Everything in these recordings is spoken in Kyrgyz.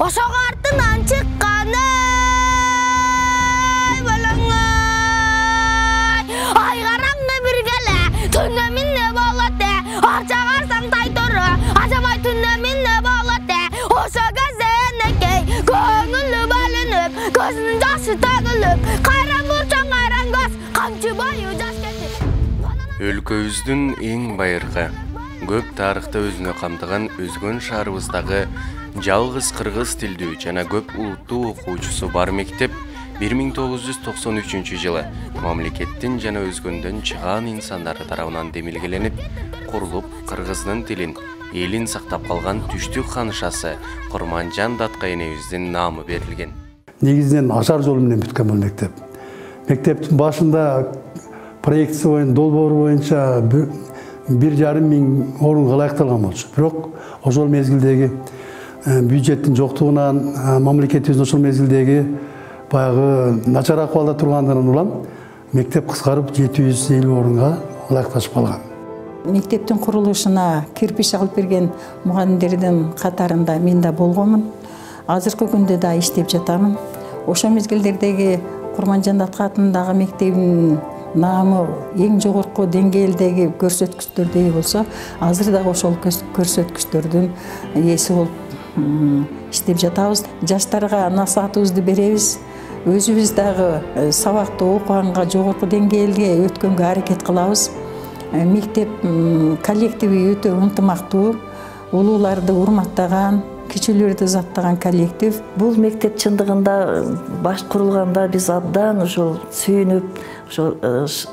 Oşoq артынан чыккан ай караңгы бир келе түнө минне болот арчагарсаң тайтыры ажабай түнө минне болот ошо кезде энекей көңүлү бөлүнүп көзүнүн жашы төгүлүп кайран бурчаң кайран көз камчы бою жаш кетип өлкөбүздүн эң байыркы көп тарыхта өзүнө камтыган өзгөн шаарыбыздагы жалгыз кыргыз тилдүү жана көп улуттуу окуучусу бар мектеп 1993-жылы мамлекеттин жана өзгөндөн чыгаан инсандары тарабынан демилгеленип, курулуп, кыргыздын тилин, элин сактап калган түштүк ханышасы Курманжан Датка энебиздин наамы берилген. Негизинен ашар жолу менен бүткөн бул мектеп. Мектептин башында проектisi боюнча, долбоору боюнча 1,5 миң орунга ылайыкталган болчу. Бирок ошол мезгилдеги бюджеттин жоктугунан, мамлекетибиздин ошол мезгилдеги баягы начар акыбалда тургандарынан улам мектеп кыскарып 750 орунга ылайыкташып калган. Мектептин курулушуна кирпич алып берген мугалимдердин катарында мен да болгонмун. Азыркы күндө да иштеп жатамын. Ошол мезгилдердеги Курманжан Датка атындагы мектебин наамы эң жогорку деңгээлдеги көрсөткүчтөрдө болсо, азыр дагы ошол көрсөткүчтөрдүн ээси болуп иштеп жатабыз. Жаштарга насаатыбызды беребиз. Өзүбүз дагы сабакты окуганга жогорку деңгээлге өткөнгө аракет кылабыз. Мектеп коллективи өтө ынтымактуу, улууларды урматтаган, кичүүлөрдү заттаган коллектив. Бул мектеп чындыгында баш курулганда биз абдан ошол сүйүнүп, ошол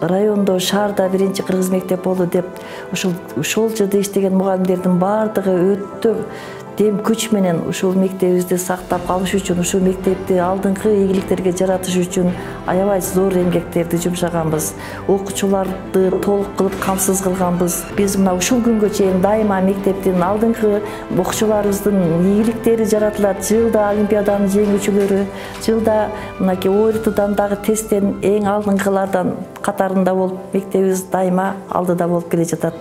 райондо, шаарда биринчи кыргыз мектеп болду деп, ошол жерде иштеген мугалимдердин баардыгы өтө дем күч менен ушул мектебибизди сактап калыш үчүн, ушул мектепти алдыңкы ийгиликтерге жаратыш үчүн аябай зор эмгектерди жумшаганбыз. Окуучуларды толук кылып камсыз кылганбыз. Биз мына ушул күнгө чейин дайыма мектептин алдыңкы окуучуларыбыздын ийгиликтери жаратылат. Жылда олимпиаданын жеңүүчүлөрү, жылда мынакей ОРТдан дагы тесттен эң алдыңкылардан катарында болуп, мектебибиз дайыма алдыда болуп келе жатат.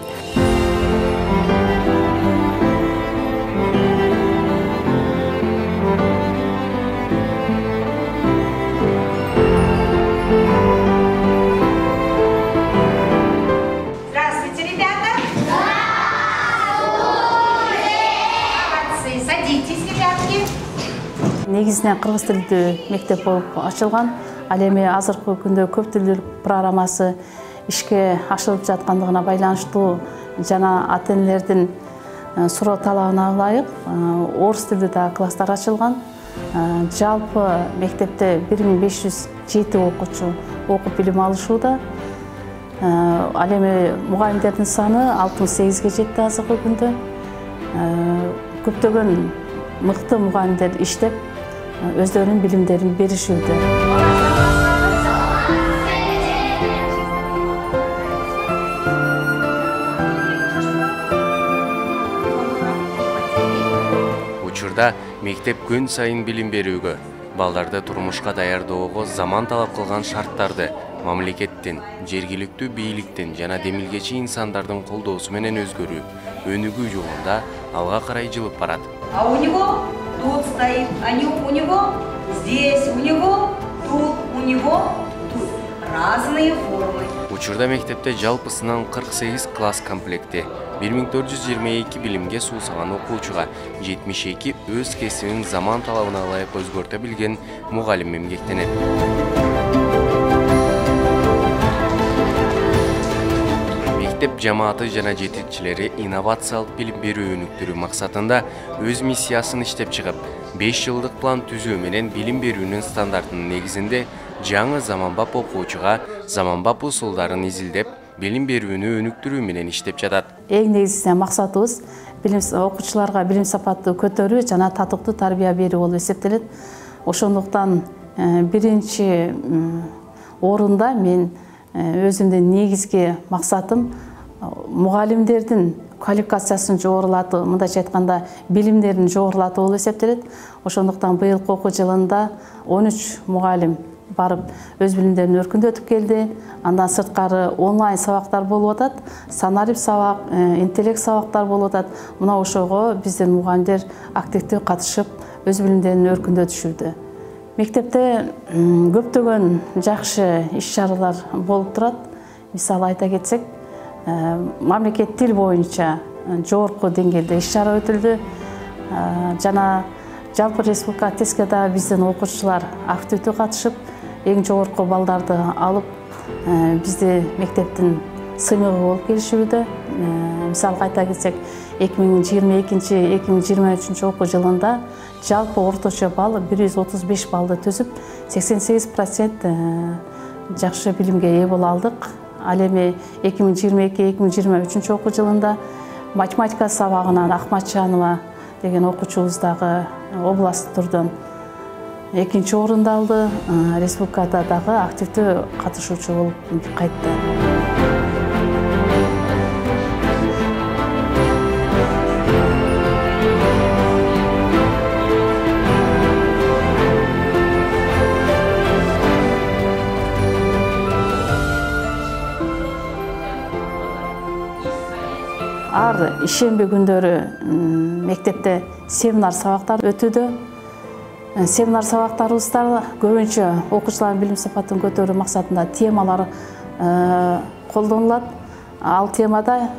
Негизинен кыргыз тилдүү мектеп болуп ачылган. Ал эми азыркы күндө көп тилдүүлүк программасы ишке ашырылып жаткандыгына байланыштуу жана ата-энелердин суроо талабына ылайык орус тилдүү класстар ачылган. Жалпы мектепте 1507 окуучу окуп билим алышууда. Ал эми мугалимдердин саны 68-ге жетти азыркы күндө. Көптөгөн мыкты мугалимдер иштеп өздөрүнүн билимдерин беришүүдө. Учурда мектеп күн сайын билим берүүгө, балдарды турмушка даярдоого заман талап кылган шарттарды мамлекеттин, жергиликтүү бийликтин жана демилгечи инсандардын колдоосу менен өзгөрүү, өнүгүү жолунда алга карай жылып барат. А у него тут стоит, у него здесь, у него тут, тут. Разные формы. Учурда мектепте жалпысынан 48 класс комплекти, 1422 билимге суусаган окуучуга, 72 өз кесибин заман талабына ылайык өзгөртө билген мугалим эмгектенет. Мектеп жамааты жана жетекчилери инновациялык билим берүү өнүктүрүү максатында өз миссиясын иштеп чыгып, 5 жылдык план түзүү менен билим берүүнүн стандартынын негизинде жаңы заманбап окуучуга заманбап усулдарын изилдеп, билим берүүнү өнүктүрүү менен иштеп жатат. Эң негизги максатыбыз окуучуларга билим сапатын көтөрүү жана татыктуу тарбия берүү болуп эсептелет. Ошондуктан биринчи орунда мен өзүмдүн негизги максатым мугалимдердин квалификациясын жогорулатуу, мындайча айтканда билимдерин жогорулатуу болуп эсептелет. Ошондуктан быйылкы окуу жылында 13 мугалим барып өз билимдерин өркүндөтүп келди. Андан сырткары онлайн сабактар болуп атат, санарип сабак, интеллект сабактар болуп атат. Мына ошого биздин мугалимдер активдүү катышып, өз билимдерин өркүндөтүшүүдө. Мектепте көптөгөн жакшы иш-чаралар болуп турат. Мисалы айта кетсек, мамлекет тил боюнча жогорку деңгээлде иш-чара өтүлдү. Жана жалпы республика тескада биздин окуучулар активдүү катышып, эң жогорку балдарды алып, бизди мектептин сыймыгы болуп келишүүдө. Мисалы айта кетсек, 2022-2023 окуу жылында жалпы орточо балл 135 баллды түзүп, 88% жакшы билимге ээ боло алдык. Ал эми 2022-2023 окуу жылында математика сабагынан Ахматжанова деген окуучубуз дагы областтык түрдөн 2-нчи орунду алды. Республикада дагы активдүү катышуучу болуп кайтты. Ар ишемби күндөрү мектепте семинар сабактар өтүүдө. Семинар сабактарыбызда көбүнчө окуучулардын билим сапатын көтөрүү максатында темалар колдонулат. Ал темада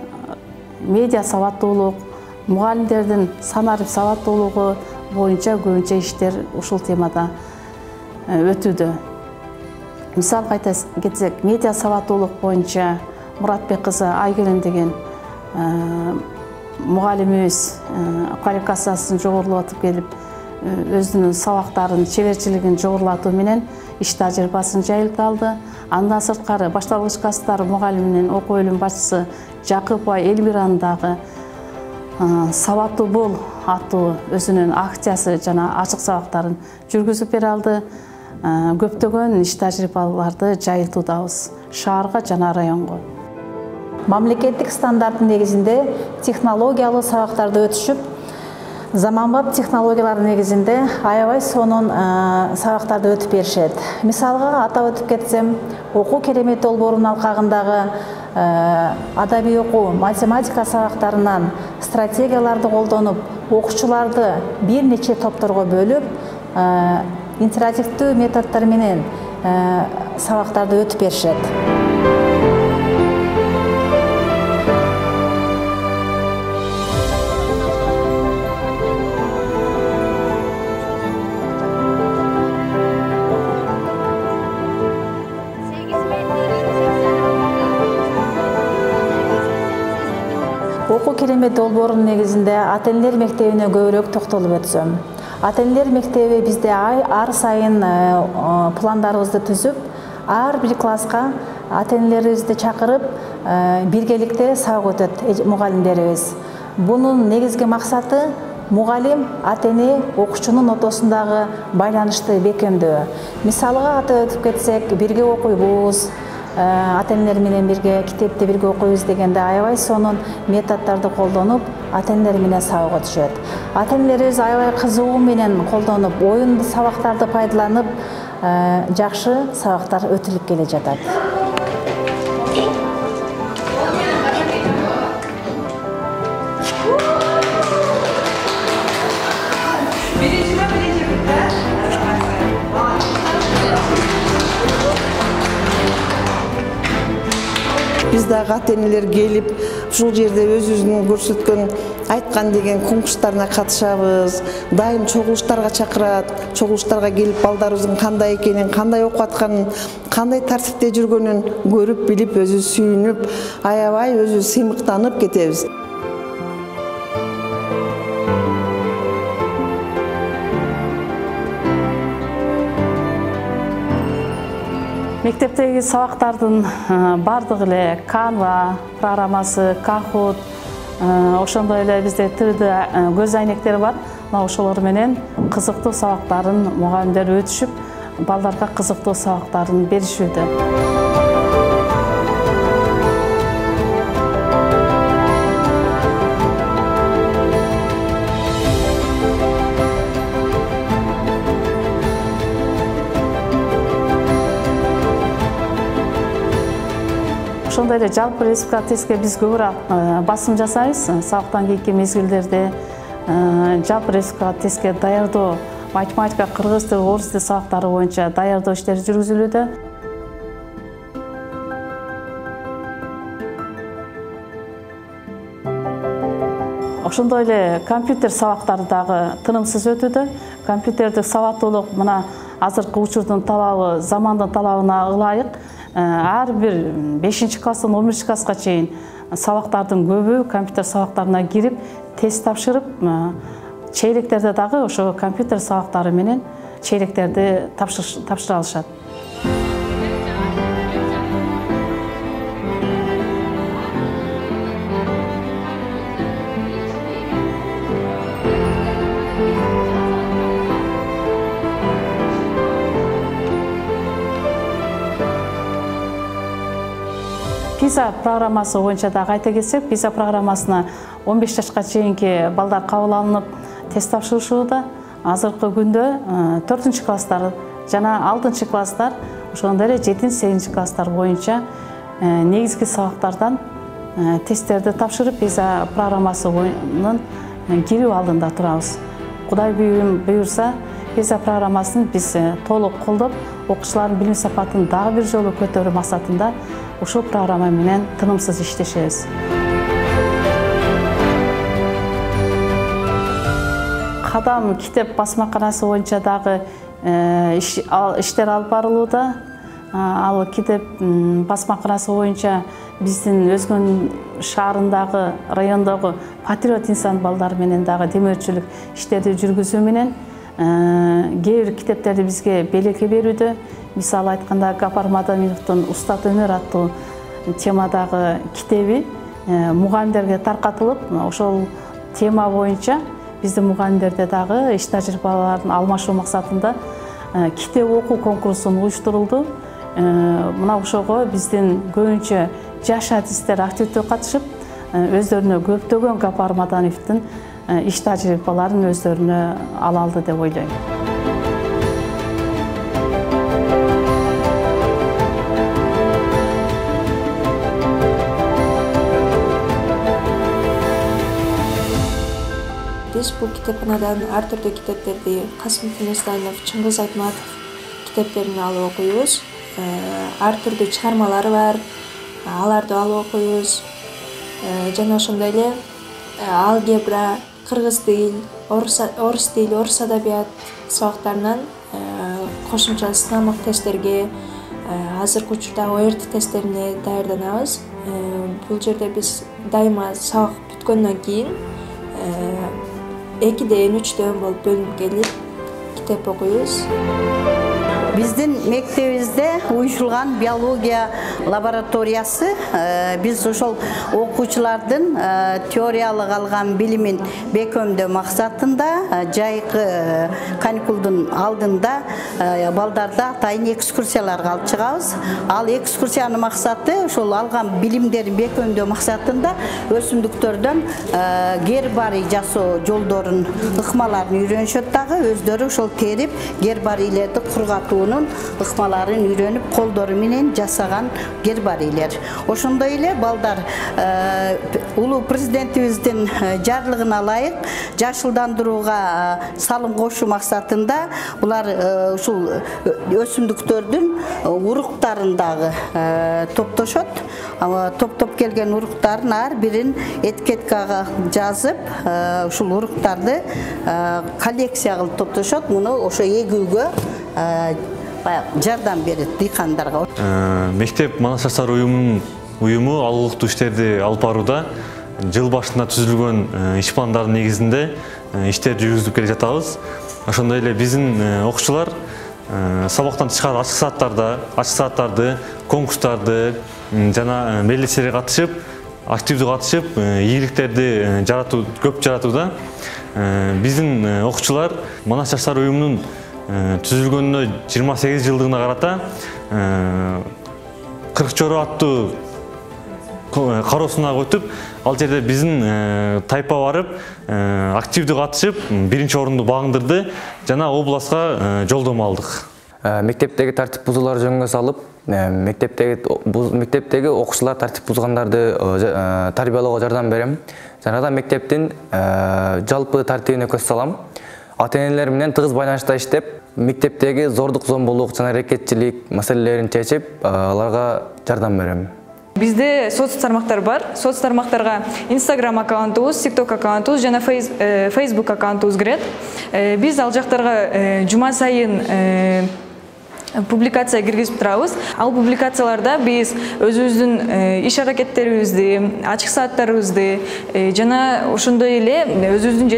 медиа сабаттуулук, мугалимдердин санарип сабаттуулугу боюнча көбүнчө иштер ушул темада өтүүдө. Мисал айта кетсек, медиа сабаттуулук боюнча Муратбек кызы Айгелен деген мугалимибиз квалификациясын жогорулатып келип, өзүнүн сабактарын, чеберчилигин жогорулатуу менен иш тажрыйбасын жайылталды. Андан сырткары башталгыч класстар мугалиминин окуу бөлүм башчысы Жакыпова Эльмиранын дагы сабаттуу бол аттуу өзүнүн акциясы жана ачык сабактарын жүргүзүп бере алды. Көптөгөн иш тажрыйбаларды жайылтуудабыз шаарга жана районго. Мамлекеттик стандарттын негизинде технологиялуу сабактарды өтүшүп, заманбап технологиялардын негизинде аябай сонун сабактарды өтүп беришет. Мисалга атап өтүп кетсем, окуу керемет долбоорунун алкагындагы адабий окуу, математика сабактарынан стратегияларды колдонуп, окуучуларды бир нече топторго бөлүп, интерактивдүү методдор менен сабактарды өтүп беришет. Окуу керемет долбоорунун негизинде ата-энелер мектебине көбүрөөк токтолуп өтсөм. Ата-энелер мектеби бизде ар сайын пландарыбызды түзүп, ар бир класска ата-энелерибизди чакырып, биргеликте сабак өтөт мугалимдерибиз. Бунун негизги максаты мугалим, ата-эне, окуучунун ортосундагы байланышты бекемдөө. Мисалга атап өтүп кетсек, бирге окуйбуз, ата-энелер менен бирге китепти бирге окуйбуз дегенде аябай сонун методдорду колдонуп, ата-энелер менен сабакка түшөт. Ата-энелерибиз аябай кызыгуу менен колдонуп, оюн сабактарды пайдаланып, жакшы сабактар өтүлүп келе жатат. Biz de ата-энелер келип, ушул жерде өзүбүздүн көрсөткөн, айткан деген конкурстарына катышабыз. Дайым чогулуштарга чакырат, чогулуштарга келип балдарыбыздын кандай экенин, кандай окуп атканын, кандай тартипте жүргөнүн көрүп билип, өзү сүйүнүп, аябай өзү сыймыктанып кетебиз. Мектептеги сабактардын бардыгы эле Canva программасы, Kahoot, ошондой эле бизде 3D көз айнектери бар. Ошолор менен кызыктуу сабактарын мугалимдер өтүшүп, балдарга кызыктуу сабактарын беришүүдө. Ошондой эле жалпы республика тестке биз көбүрөөк басым жасайбыз. Сабактан кийинки мезгилдерде жалпы республикалык тестке даярдоо математика, кыргыз тили, орус тили сабактары боюнча даярдоо иштери жүргүзүлүүдө. Ошондой эле компьютер сабактары дагы тынымсыз өтүүдө. Компьютердик сабаттуулук мына азыркы учурдун талабы, замандын талабына ылайык ар бир 5-класстан 11-класска чейин сабактардын көбү компьютер сабактарына кирип, тест тапшырып, чейректерде дагы ошо компьютер сабактары менен чейректерди тапшыра алышат. PISA программасы боюнча дагы айта кетсек, PISA программасына 15 жашка чейинки балдар кабыл алынып тест тапшырышууда. Азыркы күндө 4-класстар жана 6-класстар, ошондой эле 7-8 класстар боюнча негизги сабактардан тесттерди тапшырып, PISA программасынын кирип алдында турабыз. Кудай буюрса, PISA программасын биз толук колдоп, окуучулардын билим сапатын дагы бир жолу көтөрүү максатында ушул программа менен тынымсыз иштешебиз. Кадам китеп басмаканасы боюнча дагы иштер алып барылууда. Ал китеп басмаканасы боюнча биздин Өзгөн шаарындагы, райондогу патриот инсан балдар менен дагы демөөрчүлүк иштерди жүргүзүү менен кээ бир китептерди бизге белекке берүүдө. Мисалы айтканда, Гапар Мадаминовдун «Устат өнөр» аттуу темадагы китеби мугалимдерге таркатылып, ошол тема боюнча биздин мугалимдерде дагы иш тажрыйбаларын алмашуу максатында китеп окуу конкурсун уюштурулду. Мына ошого биздин көбүнчө жаш артисттер активдүү катышып, өздөрүнө көптөгөн Гапар Мадаминовдун иш тажрыйбаларын өздөрүнө ала алды деп ойлойм. Биз бул китепканадан ар түрдүү китептерди Касым Тынысбаев, Чыңгыз Айтматов китептерин алып окуйбуз. Ар түрдүү чыгармалары бар, аларды алып окуйбуз. Жана ошондой эле алгебра, кыргыз тил, орус тил, орус адабият сабактарынан кошумча сынамык тесттерге, азыркы учурда ОРТ тесттерине даярданабыз. Бул жерде биз дайыма сабак бүткөндөн кийин 2-ден 3-дөн болуп бөлүнүп келип китеп окуйбуз. Биздин мектебибизде уюшулган биология лабораториясы биз ошол окуучулардын теориялык алган билимин бекемдөө максатында жайкы каникулдун алдында балдарда атайын экскурсияларга алып чыгабыз. Ал экскурсиянын максаты ошол алган билимдерин бекемдөө максатында өсүмдүктөрдөн гербарий жасоо жолдорун, ыкмаларын үйрөнүшөт дагы, өздөрү ошол терип гербарийлерди кургатуу ыкмаларын үйрөнүп, колдору менен жасаган гербарийлер. Ошондой эле балдар улуу президентибиздин жарлыгына ылайык жашылдандырууга салым кошуу максатында булар ушул өсүмдүктөрдүн уруктарын дагы топтошот. Топтоп келген уруктарын ар бирин этикеткага жазып, ушул уруктарды коллекция кылып топтошот. Муну ошо эгүүгө жардам берет дыйкандарга. Мектеп Манас жаштар уюму алгылыктуу иштерди алып барууда жыл башында түзүлгөн иш пландардын негизинде иштерди жүргүзүп келе жатабыз. Ошондой эле биздин окуучулар сабактан тышкары ачык сааттарды, конкурстарды жана мелдештерге катышып, активдүү катышып, ийгиликтерди көп жаратууда. Биздин окуучулар Манас жаштар уюмунун түзүлгөнүнө 28 жылдыгына карата 40 чору аттуу кароосуна өтүп, ал жерде биздин тайпа барып, активдүү катышып, биринчи орунду багындырды жана областка жолдомо алдык. Мектептеги тартип бузууларды жөнгө салып, мектептеги окуучулар тартип бузгандарды тарбиялоого жардам берем. Жана да мектептин жалпы тартибине көз салам. Ата-энелер менен тыгыз байланышта иштеп, мектептеги зордук зомбулук жана аракетчилик маселелерин чечип, аларга жардам берем. Bizde sosyal tarmaqlar var. Sosyal tarmaqlarga Instagram akkauntumuz, TikTok akkauntumuz jana Facebook akkauntumuz kirет. Biz al жактарга жума сайын публикация киргизип турабыз. Ал публикацияларда биз өзүбүздүн иш аракеттерибизди, ачык сааттарыбызды жана ошондой эле өзүбүздүн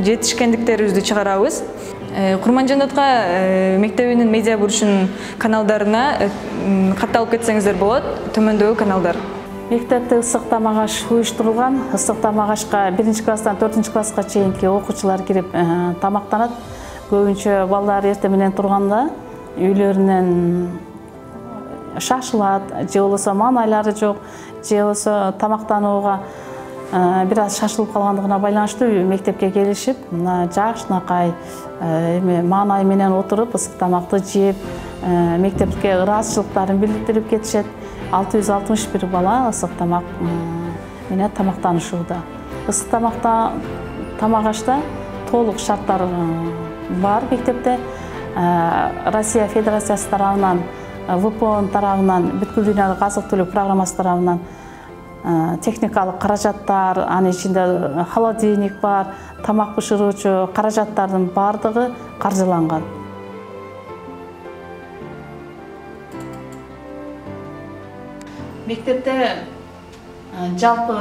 жетишкендиктерибизди чыгарабыз. Курманжандатка мектебинин медиа бурчунун каналдарына катталып кетсеңиздер болот, төмөндөгү каналдар. Мектепте ысык тамак аш уюштурулган. Ысык тамак ашка 1-класстан 4-класска чейинки окуучулар кирип тамактанат. Көбүнчө балдар эртең менен турганда үйлөрүнөн шашылат, же болбосо маанайлары жок, же болбосо тамактанууга бир аз шашылып калгандыгына байланыштуу мектепке келишип, жакшынакай маанай менен отуруп ысык тамакты жеп, мектепке ыраазычылыктарын билдирип кетишет. 661 бала ысык тамак менен тамактанышууда. Ысык тамак ашта толук шарттар бар мектепте. Россия Федерациясы тарабынан, ВПО тарабынан, бүткүл дүйнөлүк азык-түлүк программасы тарабынан техникалык каражаттар, анын ичинде холодильник бар, тамак бышыруучу каражаттардын бардыгы каржыланган. Мектепте жалпы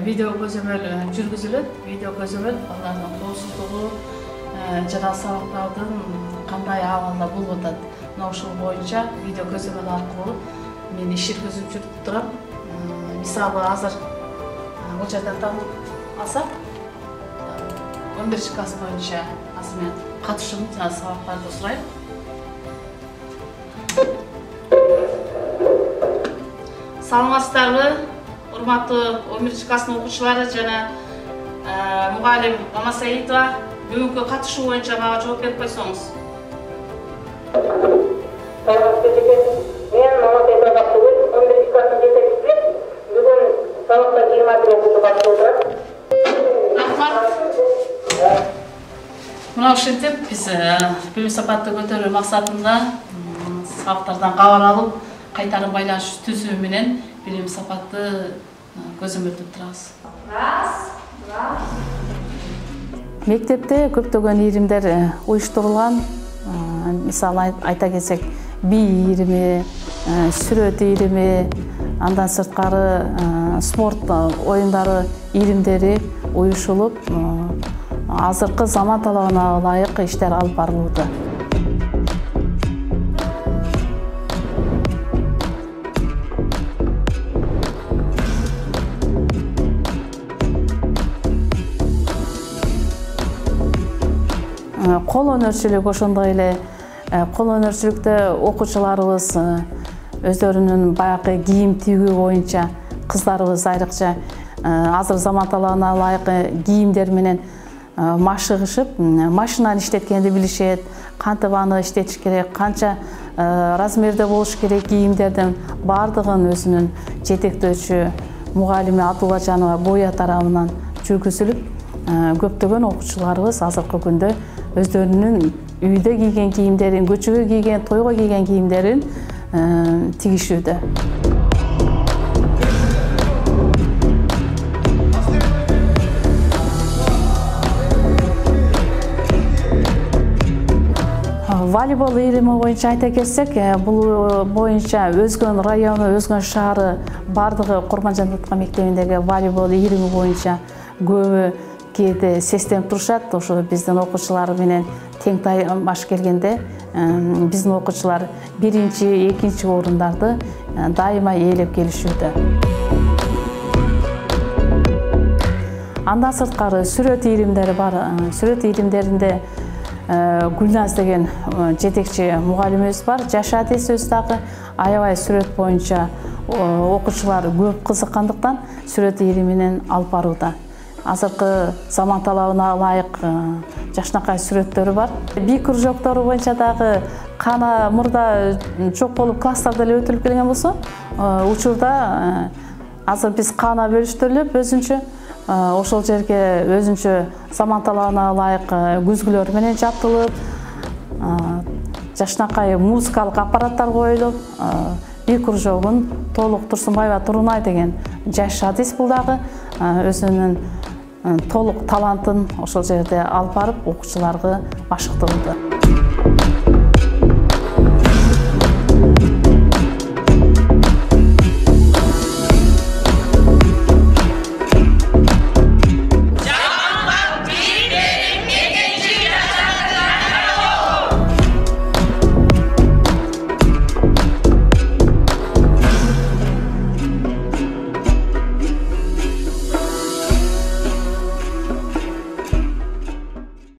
видео көзөмөл жүргүзүлөт. Видео көзөмөл балдардын коопсуздугу жана сабактардын кандай абалда болуп атат. Мына ушул боюнча видео көзөмөл аркылуу мен иш жүргүзүп жүрүп турам. Мисалы азыр бул жерден табылып алсак, 11-класс боюнча азыр мен катышым жана сабактарды сурайм. Саламатсыздарбы, урматтуу 11-класстын окуучулары жана мугалим Мама Саидова, бүгүнкү катышуу боюнча мага жооп берип койсоңуз. Мен Мама Саидова Бактыгүл, 11-класстын жетекчиси. Бүгүн сабакта 21 окуучу катышып отурат. Рахмат. Мына ушинтип биз билим сапатты көтөрүү максатында сабактардан кабар алып, кайтарым байланыш түзүү менен билим сапатты көзөмөлдөп турабыз. Мектепте көптөгөн ийримдер уюштурулган. Мисалы айта кетсек, би ийрими, сүрөт ийрими, андан сырткары спорт оюндары ийримдери уюшулуп, азыркы заман талабына ылайык иштер алып барылууда. Кол өнөрчүлүк ошондой эле кол өнөрчүлүктө окуучуларыбыз өздөрүнүн баягы кийим тигүү боюнча кыздарыбыз айрыкча азыр заман талабына ылайык кийимдер менен машыгышып, машинаны иштеткенди билишет, кантип аны иштетиш керек, канча размерде болуш керек кийимдердин бардыгын өзүнүн жетектөөчү мугалими Абдуллажанова Боя тарабынан жүргүзүлүп, көптөгөн окуучуларыбыз азыркы күндө өздөрүнүн үйдө кийген кийимдерин, көчөгө кийген, тойго кийген кийимдерин тигишүүдө. Волейбол ийрими боюнча айта кетсек, бул боюнча өзгөн району, өзгөн шаары бардыгы Курманжандатка мектебиндеги волейбол ийрими боюнча көбү кээде сестенип турушат. Ошо биздин окуучулар менен тең таймаш келгенде биздин окуучулар 1-2 орундарды дайыма ээлеп келишүүдө. Андан сырткары сүрөт ийримдери бар. Сүрөт ийримдеринде Гүлназ деген жетекчи мугалимибиз бар. Жаш адис өзү дагы аябай сүрөт боюнча окуучулар көп кызыккандыктан сүрөт ийриминен алып барууда. Азыркы заман талабына ылайык жакшынакай сүрөттөрү бар. Би кружоктору боюнча дагы кана мурда жок болуп класстарда эле өтүлүп келген болсо, учурда азыр биз кана бөлүштүрүлүп өзүнчө ошол жерге өзүнчө заман талабына ылайык күзгүлөр менен жабтылып, жакшынакай музыкалык аппараттар коюлуп, бир кружогун Толук Турсунбаева Турунай деген жаш адис бул дагы өзүнүн толук талантын ошол жерде алып барып окуучуларга машыктырды.